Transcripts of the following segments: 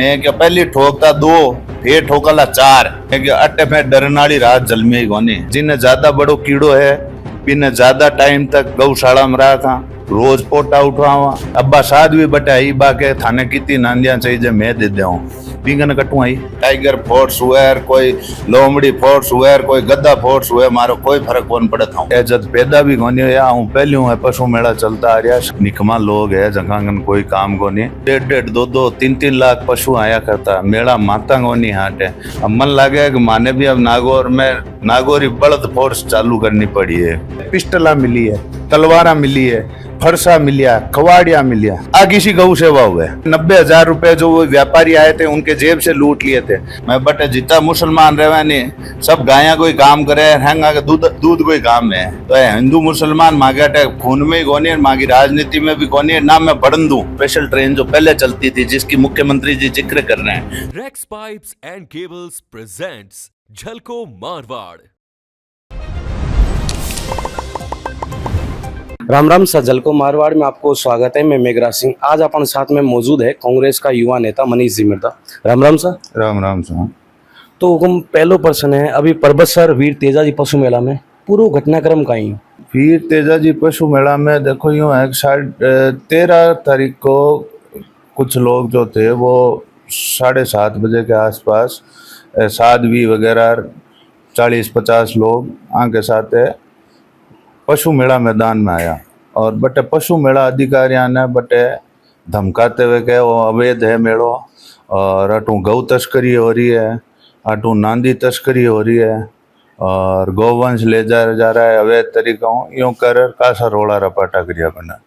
मैं क्या पहली ठोकता दो फिर ठोकला चार क्या अट्टे में डरन वाली रात जलमी ही कोनी जिन्हें ज्यादा बड़ो कीड़ो है बिन ज्यादा टाइम तक गौशाला में रहा था रोज पोटा उठवावा अब्बा साध भी बटाई बाके थाने कितनी नांदियां चाहिए मैं दे दूं बिंगन कटवाई टाइगर फोर्स हुआ कोई लोमड़ी फोर्स हुआ कोई गद्दा फोर्स हुआ मारो कोई फर्क कौन पड़े था जब पैदा भी कोनी या हूँ पहले हूँ पशु मेला चलता आ रहा निकमा लोग है जगह कोई काम को नहीं 1.5 2 3 लाख पशु आया करता मेला माता कोनी हाट है अब मन लगे कि माने भी अब नागौर में नागौरी बड़द फोर्स चालू करनी पड़ी है पिस्टला मिली है तलवारा मिली है फरसा मिलिया कवाड़िया मिलिया आ किसी गौ सेवा हुए 90,000 रुपए जो वो व्यापारी आए थे उनके जेब से लूट लिए थे मैं बटे जितना मुसलमान रहे नहीं सब गाया कोई काम करे हैंगा के दूध कोई काम है तो हिंदू मुसलमान मांगे खून में ही कोनी मांगी राजनीति में भी कोनी ना मैं बढ़न दूं स्पेशल ट्रेन जो पहले चलती थी जिसकी मुख्यमंत्री जी जिक्र कर रहे हैं Rex pipes and cables presents Jhalko Marwar. Ram Ram sir, Jhalko Marwar में आपको स्वागत है। मैं मेघराज सिंह। आज अपन साथ में मौजूद है कांग्रेस का युवा नेता मनीष जी मिर्दा। राम राम सर। राम सर। तो हुकुम पहलो प्रश्न है, अभी परबत सर वीर तेजा जी पशु मेला में पूरा घटनाक्रम का ही वीर तेजा जी पशु मेला में देखो यूँ है 13 तारीख को कुछ लोग जो थे वो 7:30 बजे के आसपास साध्वी वगैरह 40-50 लोग आगे साथ है पशु मेला मैदान में आया और बटे पशु मेला अधिकारियों ने बटे धमकाते हुए कहे वो अवैध है मेड़ो और अटू गौ तस्करी हो रही है, अटू नांदी तस्करी हो रही है और गौवंश ले जा रहा है अवैध तरीकों यूँ कर कासा रोड़ा रपाटा करिया बना।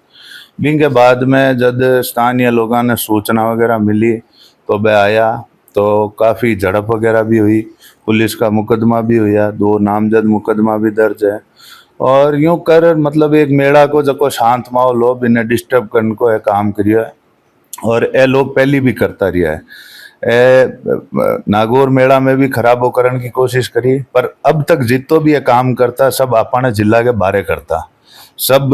बिंगे बाद में जब स्थानीय लोगों ने सूचना वगैरह मिली तो वह आया तो काफ़ी झड़प वगैरह भी हुई, पुलिस का मुकदमा भी हुआ, 2 नामजद मुकदमा भी दर्ज है और यूं कर मतलब एक मेला को जको शांत माहौल हो बिना डिस्टर्ब करने को है काम करियो है और ए लोग पहली भी करता रहा है। नागौर मेला में भी खराबो करने की कोशिश करी पर अब तक जितो भी ये काम करता सब अपने जिला के बारे करता सब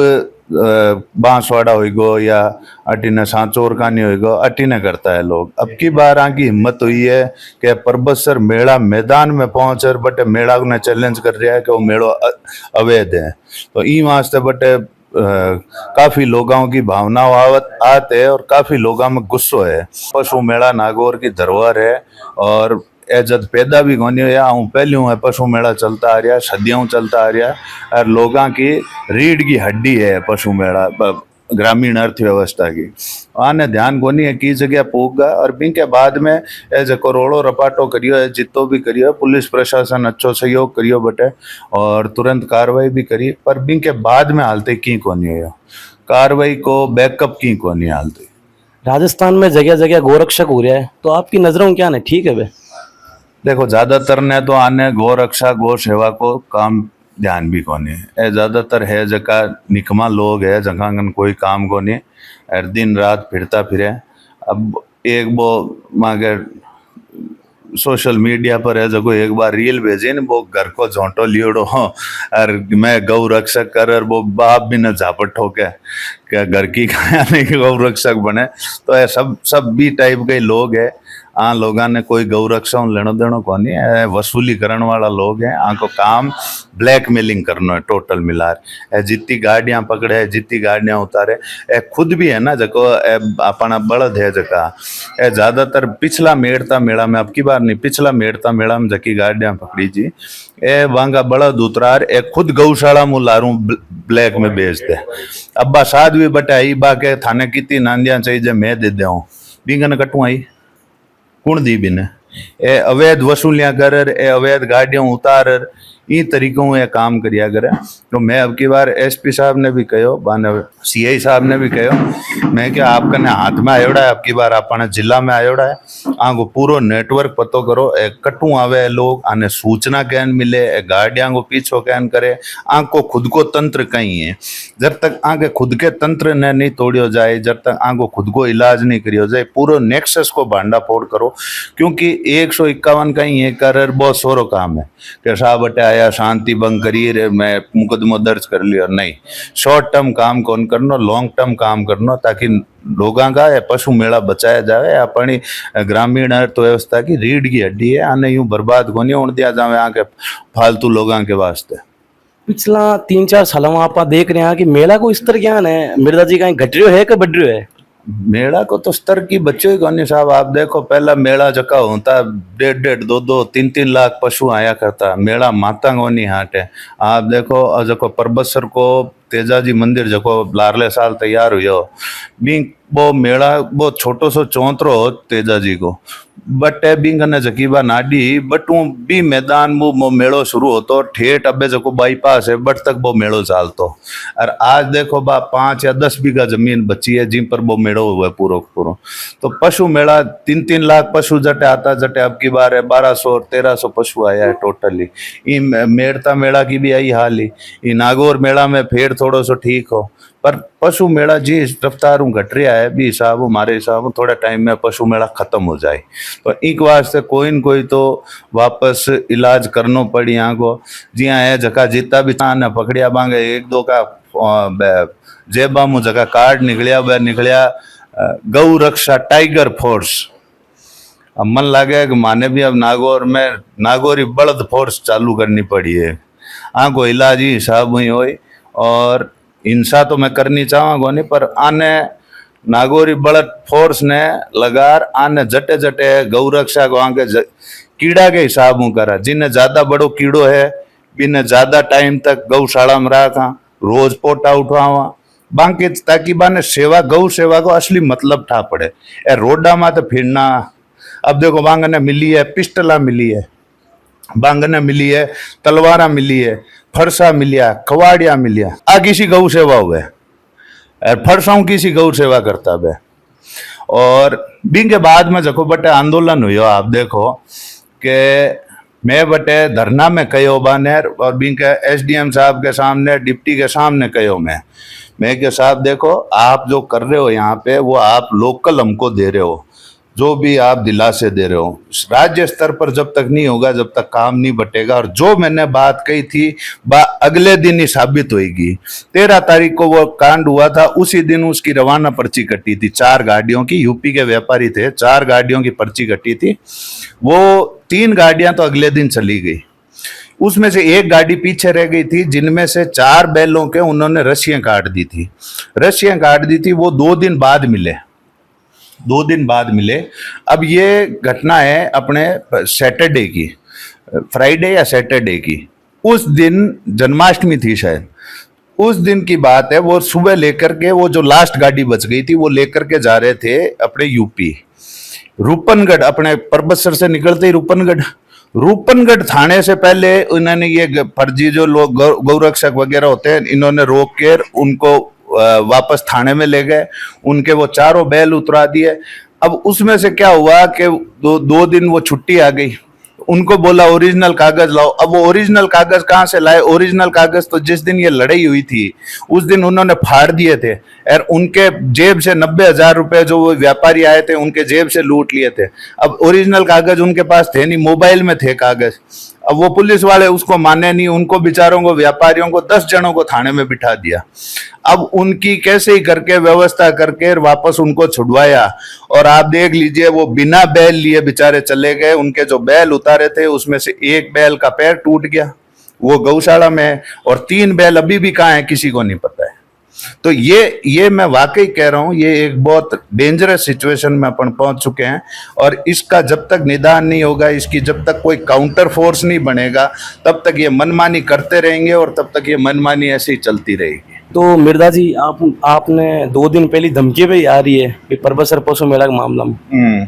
बांसवाड़ा होइगो या अटीने सांचोर कानी होइगो अटीने करता है लोग। अब की बार आकी हिम्मत हुई है कि परबत सर मेला मैदान में पहुंच कर बटे मेला ने चैलेंज कर रहा है कि वो मेड़ो अवैध है तो ई वास्ते बटे काफी लोगों की भावना आते है और काफी लोगों में गुस्सो है। पशु मेला नागौर की धरोहर है और जब पैदा भी कोनी हुआ हूँ पहले हूँ पशु मेला चलता आ रहा सदियों चलता आ रहा और लोगों की रीढ़ की हड्डी है पशु मेला ग्रामीण अर्थव्यवस्था की आने ध्यान कोनी है की जगह पोगा और बिन के बाद में जो करोड़ो रपाटो करियो है जितो भी करियो है पुलिस प्रशासन अच्छो सहयोग करियो बटे और तुरंत कार्रवाई भी करी पर बिन के बाद में हालते की कोनी हो कार्रवाई को बैकअप की कोनी हालते। राजस्थान में जगह जगह गोरक्षक हो रहा है तो आपकी नजरों में क्या है, ठीक है वे? देखो ज्यादातर ने तो आने गौ रक्षा गौ सेवा को काम ध्यान भी को नहीं ज्यादातर है जगह निकमा लोग है जगह कोई काम को नहीं और दिन रात फिरता फिरे। अब एक वो मांगे सोशल मीडिया पर है जो एक बार रील भेजे न वो घर को झोंटो लियोड़ो और मैं गौ रक्षक कर और वो बाप भी न झापट ठोके क्या घर की खाया नहीं गौ रक्षक बने तो ये सब भी टाइप के लोग है। लोगों ने कोई गौ रक्षा लेनो देनो कोनी है वसूली करने वाला लोग हैं को काम ब्लैकमेलिंग करना है टोटल मिलार जितनी गाड़ियां पकड़े है जितनी गाड़ियां उतारे खुद भी है ना जको अपना बड़द है जगह ज्यादातर पिछला मेड़ता मेला में अब की बार नहीं पिछला मेड़ता मेला में जकी गाड़ियां पकड़ी जी वांगा बड़द उतरार खुद गौशाला में लारू ब्लैक में बेचते अब्बा साध भी बटाई बाके थाने कितनी नांदियां चाहिए मैं दे दूं बिंगन कटवाई कुण दी बिन ए अवैध वसूलियां कर ए अवैध गाड़ियां उतार इन तरीकों में काम करिया करे तो मैं अब की बार एसपी साहब ने भी कहो बाने सीआई साहब ने भी कहो मैं क्या आपका ने हाथ में आयोड़ा है अब की बार अपने जिला में आयोड़ा है आगो पूरो नेटवर्क पतो करो कटू आवे लोग आने सूचना कैन मिले गाड़ियां को पीछो कैन करे आंको खुद को तंत्र कहीं है जब तक आगे खुद के तंत्र ने नहीं तोड़ियो जाए जब तक आंको खुद को इलाज नहीं करियो जाए पूरो नेक्सस को भांडा फोड़ करो क्योंकि 151 का ही ये कर बहुत सोरो काम है कि साहब बटे आया शांति भंग करिए रे मैं मुकदमा दर्ज कर लिया, नहीं। शॉर्ट टर्म काम कौन करना, लॉन्ग टर्म काम करना, ताकि लोगों का ये पशु मेला बचाया जाए। अपनी ग्रामीण अर्थव्यवस्था की रीढ़ की हड्डी है, आने यूं बर्बाद को नहीं होने दिया जाए आके फालतू लोगों के वास्ते। पिछला 3-4 सालों में आप देख रहे हैं कि मेला को स्तर क्या है मिर्जा जी कहीं घट रही है कि बढ़ रही है? मेला को तो स्तर की बच्चों को नहीं साहब। आप देखो पहला मेला जका होता 1.5, 2, 3 लाख पशु आया करता। मेला माता को नहीं हाट है। आप देखो जको परबसर को तेजाजी मंदिर जको लारले साल तैयार हुयो बी वो मेला वो छोटो सो चौंतरो हो तेजाजी को बट बिंग ने जकीबा नाडी बट वो बी मैदान वो मेड़ो शुरू होतो ठेठ अबे जको बाईपास है बट तक वो मेड़ो चालतो। और आज देखो बा 5 या 10 बीघा जमीन बची है जिन पर वो मेड़ो हुआ है पूरो पूरो। तो पशु मेला 3-3 लाख पशु जटे आता जटे अब की बार है 1200 और 1300 पशु आया है टोटली। मेड़ता मेला की भी यही हाल ही। नागौर मेला में फिर थोड़ो सो ठीक हो पर पशु मेला जी रफ्तार घट रहा है भी हिसाब हमारे हिसाब थोड़ा टाइम में पशु मेला खत्म हो जाए। तो एक वास्ते कोई न कोई तो वापस इलाज करनो पड़ी यहाँ को जी है जगह जीता भी ने पकड़िया बांगे 1-2 का जेबा मु जगह कार्ड निकलिया गौ रक्षा टाइगर फोर्स। अब मन लागे कि माने भी अब नागौर में नागौरी बलद फोर्स चालू करनी पड़ी है। हाँ को इलाज ही हिसाब हुई हो। और हिंसा तो मैं करनी चाहूँगा नहीं पर आने नागौरी बलद फोर्स ने लगार आने जटे जटे गौ रक्षा को आगे कीड़ा के हिसाब में करा। जिन्हें ज्यादा बड़ो कीड़ो है बिने ज्यादा टाइम तक गौशाला में रखा रोज पोटा उठवावा बाकी ताकि बाने सेवा गौ सेवा को असली मतलब ठा पड़े। ए रोडा में तो फिरना अब देखो बांगने मिली है पिस्टला मिली है बांगने मिली है तलवारा मिली है फरसा मिलिया कवाड़िया मिलिया आ किसी गौ सेवा हुए फरसाऊ किसी गौ सेवा करता बे। और बिंग के बाद में जको बटे आंदोलन हुआ आप देखो कि मैं बटे धरना में कहो बानेर और बिंग के SDM साहब के सामने डिप्टी के सामने कहो मैं के साहब देखो आप जो कर रहे हो यहाँ पे वो आप लोकल हमको दे रहे हो जो भी आप दिलासे दे रहे हो राज्य स्तर पर जब तक नहीं होगा जब तक काम नहीं बटेगा। और जो मैंने बात कही थी अगले दिन ही साबित होगी। 13 तारीख को वो कांड हुआ था उसी दिन उसकी रवाना पर्ची कटी थी 4 गाड़ियों की। यूपी के व्यापारी थे 4 गाड़ियों की पर्ची कटी थी। वो 3 गाड़ियां तो अगले दिन चली गई उसमें से 1 गाड़ी पीछे रह गई थी जिनमें से 4 बैलों के उन्होंने रस्सियां काट दी थी। वो 2 दिन बाद मिले 2 दिन बाद मिले। अब ये घटना है अपने सैटरडे की फ्राइडे या सैटरडे की। उस दिन जन्माष्टमी थी शायद उस दिन की बात है। वो सुबह लेकर के वो जो लास्ट गाड़ी बच गई थी वो लेकर के जा रहे थे अपने यूपी रूपनगढ़ अपने परबसर से निकलते ही रूपनगढ़ थाने से पहले इन्होंने ये फर्जी जो लोग गौरक्षक वगैरह होते हैं इन्होंने रोक कर उनको वापस थाने में ले गए। उनके वो 4 बैल उतरा दिए। अब उसमें से क्या हुआ कि 2 दिन वो छुट्टी आ गई। उनको बोला ओरिजिनल कागज लाओ। अब वो ओरिजिनल कागज कहाँ से लाए? ओरिजिनल कागज तो जिस दिन ये लड़ाई हुई थी उस दिन उन्होंने फाड़ दिए थे और उनके जेब से 90,000 रुपए जो वो व्यापारी आए थे उनके जेब से लूट लिए थे। अब ओरिजिनल कागज उनके पास थे नहीं, मोबाइल में थे कागज। अब वो पुलिस वाले उसको माने नहीं, उनको बेचारों को व्यापारियों को 10 जनों को थाने में बिठा दिया। अब उनकी कैसे ही करके व्यवस्था करके वापस उनको छुड़वाया और आप देख लीजिए वो बिना बैल लिए बेचारे चले गए। उनके जो बैल उतारे थे उसमें से 1 बैल का पैर टूट गया, वो गौशाला में है, और 3 बैल अभी भी कहाँ है किसी को नहीं पता है। तो ये मैं वाकई कह रहा हूँ, ये एक बहुत डेंजरस सिचुएशन में अपन पहुंच चुके हैं और इसका जब तक निदान नहीं होगा, इसकी जब तक कोई काउंटर फोर्स नहीं बनेगा, तब तक ये मनमानी करते रहेंगे और तब तक ये मनमानी ऐसे ही चलती रहेगी। तो मिर्जा जी आपने 2 दिन पहले धमकी भी आ रही है कि परबसर पशु मेला के मामला में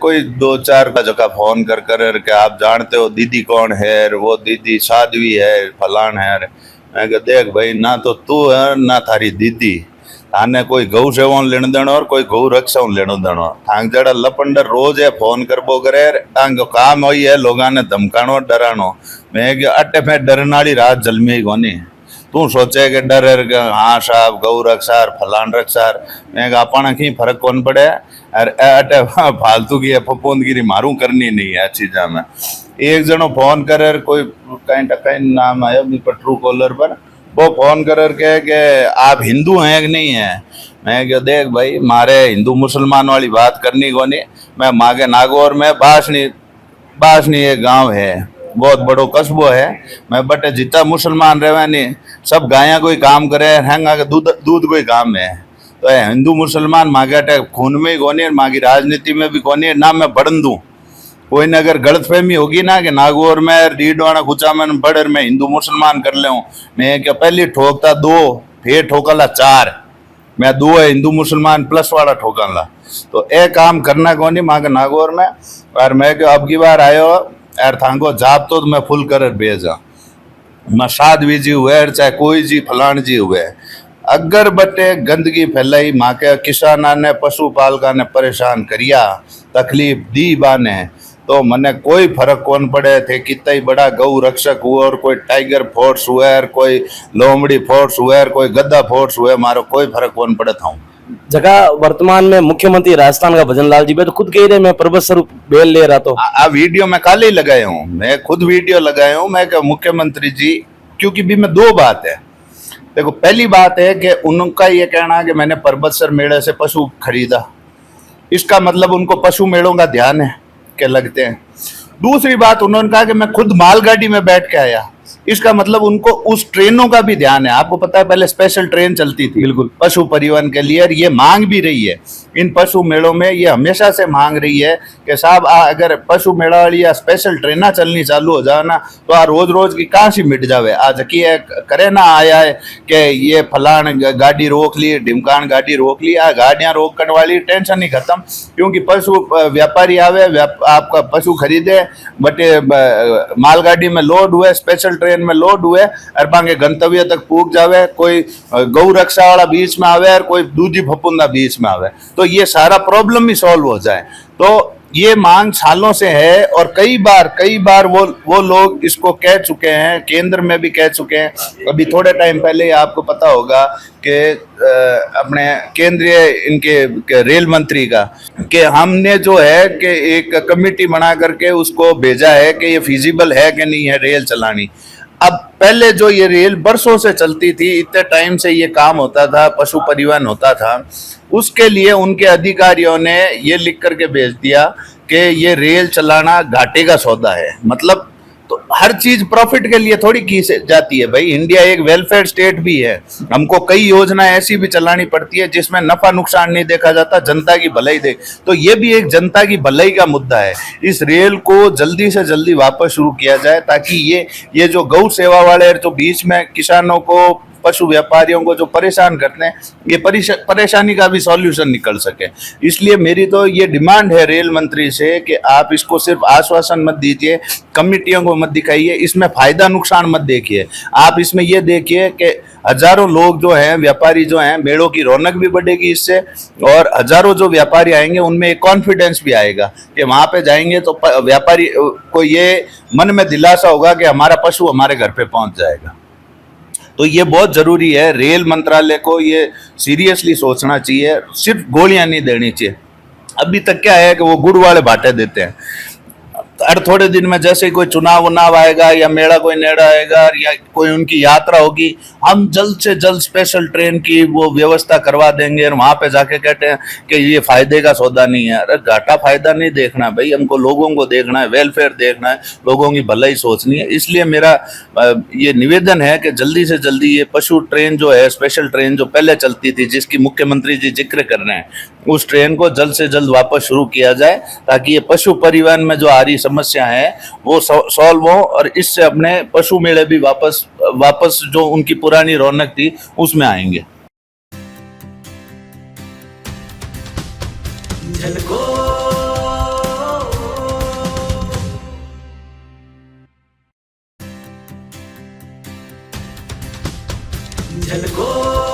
कोई 2-4 का जगह फोन कर के आप जानते हो दीदी कौन है, वो दीदी साध्वी है, फलान है। मैं कहा देख भाई, ना तो तू है ना थारी दीदी, थाने कोई गौ सेवा लेने देना और कोई गौ रक्षा लेने देना। थांग जड़ा लपंडर रोज है फोन करबो करे, तांग काम होई है लोगां ने धमकाणो डराणो। मैं अटे में डरने वाली रात जलमी कोनी। तू सोचे कि डर है कि हाँ साहब गौ रक्षार फलान रक्षार, मैं अपन की फर्क कौन पड़े। और अटे फालतू की फपूंदगिरी मारू करनी नहीं है चीजा में। एक जनो फोन कर कोई कहीं नाम आया पर ट्रू कॉलर पर, वो फोन कर के आप हिंदू हैं कि नहीं है। मैं क्या देख भाई मारे हिंदू मुसलमान वाली बात करनी को नहीं। मैं मागे नागौर में बासनी एक गांव है, बहुत बड़ो कस्बो है। मैं बटे जितना मुसलमान रहे नहीं सब गाया कोई काम करे हैंगा के दूध कोई काम है। तो हिंदू मुसलमान मागे खून में ही कोनी, मागी राजनीति में भी कोनी ना। मैं बढ़न दूँ कोई ने अगर गलतफहमी होगी ना कि नागौर में रीडवाना खुचा में बड़र में हिंदू मुसलमान कर ले, मैं क्या पहली ठोकता 2 फिर ठोकला 4, मैं 2 है हिंदू मुसलमान प्लस वाला ठोकला। तो ए काम करना कौन नहीं मांगे नागौर में। और मैं क्या अब की बार आयो यार थांको जाप तो मैं फुल कर भेजा, मैं साधवी जी हुए चाहे कोई जी फलान जी हुए, अगर बटे गंदगी फैलाई माँ के किसाना ने पशुपालका ने परेशान करिया तकलीफ दी बाने, तो मने कोई फर्क कौन पड़े थे कितना ही बड़ा गौ रक्षक हुआ और कोई टाइगर फोर्स हुआ और कोई लोमड़ी फोर्स हुआ और कोई गद्दा फोर्स हुआ, मारो कोई फर्क कौन पड़े था। जगह वर्तमान में मुख्यमंत्री राजस्थान का भजन लाल जी भी तो खुद कह रहे मैं पर्वत स्वरूप बेल ले रहा। तो वीडियो मैं काले ही लगाया हूँ, मैं खुद वीडियो लगाया हूँ। मैं क्या मुख्यमंत्री जी क्योंकि भी मैं 2 बात है, देखो पहली बात है कि उनका ये कहना कि मैंने पर्वतसर मेले से पशु खरीदा, इसका मतलब उनको पशु मेलों का ध्यान है के लगते हैं। दूसरी बात उन्होंने कहा कि मैं खुद मालगाड़ी में बैठ के आया, इसका मतलब उनको उस ट्रेनों का भी ध्यान है। आपको पता है पहले स्पेशल ट्रेन चलती थी बिल्कुल पशु परिवहन के लिए, और ये मांग भी रही है इन पशु मेलों में, ये हमेशा से मांग रही है कि साहब अगर पशु मेला वाली या स्पेशल ट्रेना चलनी चालू हो जाए ना तो रोज रोज की कहाँ से मिट जावे। आज की करे ना आया है कि ये फलान गाड़ी रोक ली ढिमकान गाड़ी रोक ली, गाड़ियाँ रोकने वाली टेंशन ही खत्म, क्योंकि पशु व्यापारी आवे आपका पशु खरीदे बटे मालगाड़ी में लोड हुए स्पेशल ट्रेन में लोड हुए और बांगे गंतव्य तक पूग जावे, कोई गौ रक्षा वाला बीच में आवे और कोई दूजी फपुंदा बीच में आवे, तो ये सारा प्रॉब्लम ही सॉल्व हो जाए। तो ये मांग सालों से है और कई बार वो लोग इसको कह चुके हैं, केंद्र में भी कह चुके हैं। अभी थोड़े टाइम पहले आपको पता होगा कि अपने केंद्रीय इनके रेल मंत्री का कि हमने जो है कि एक कमेटी बना करके उसको भेजा है कि ये फिजिबल है कि नहीं है रेल चलानी। अब पहले जो ये रेल बरसों से चलती थी, इतने टाइम से ये काम होता था, पशु परिवहन होता था, उसके लिए उनके अधिकारियों ने ये लिख करके भेज दिया कि ये रेल चलाना घाटे का सौदा है। मतलब तो हर चीज प्रॉफिट के लिए थोड़ी की जाती है भाई, इंडिया एक वेलफेयर स्टेट भी है, हमको कई योजनाएं ऐसी भी चलानी पड़ती है जिसमें नफा नुकसान नहीं देखा जाता, जनता की भलाई देख, तो ये भी एक जनता की भलाई का मुद्दा है। इस रेल को जल्दी से जल्दी वापस शुरू किया जाए ताकि ये जो गौ सेवा वाले जो बीच में किसानों को पशु व्यापारियों को जो परेशान करते हैं, ये परेशानी का भी सॉल्यूशन निकल सके। इसलिए मेरी तो ये डिमांड है रेल मंत्री से कि आप इसको सिर्फ आश्वासन मत दीजिए, कमिटियों को मत दिखाइए, इसमें फायदा नुकसान मत देखिए। आप इसमें ये देखिए कि हजारों लोग जो हैं व्यापारी जो हैं, मेलों की रौनक भी बढ़ेगी इससे, और हजारों जो व्यापारी आएंगे उनमें एक कॉन्फिडेंस भी आएगा कि वहां पे जाएंगे तो व्यापारी को ये मन में दिलासा होगा कि हमारा पशु हमारे घर पे पहुंच जाएगा। तो ये बहुत ज़रूरी है, रेल मंत्रालय को ये सीरियसली सोचना चाहिए, सिर्फ गोलियां नहीं देनी चाहिए। अभी तक क्या है कि वो गुड़ वाले बाटे देते हैं, हर थोड़े दिन में जैसे कोई चुनाव आएगा या मेला कोई नेड़ा आएगा या कोई उनकी यात्रा होगी, हम जल्द से जल्द स्पेशल ट्रेन की वो व्यवस्था करवा देंगे और वहाँ पे जाके कहते हैं कि ये फायदे का सौदा नहीं है। अरे घाटा फायदा नहीं देखना भाई, हमको लोगों को देखना है, वेलफेयर देखना है, लोगों की भलाई सोचनी है। इसलिए मेरा ये निवेदन है कि जल्दी से जल्दी ये पशु ट्रेन जो है, स्पेशल ट्रेन जो पहले चलती थी जिसकी मुख्यमंत्री जी जिक्र कर रहे हैं, उस ट्रेन को जल्द से जल्द वापस शुरू किया जाए ताकि ये पशु परिवहन में जो आ रही समस्या है वो सॉल्व हो और इससे अपने पशु मेले भी वापस जो उनकी पुरानी रौनक थी उसमें आएंगे। झलको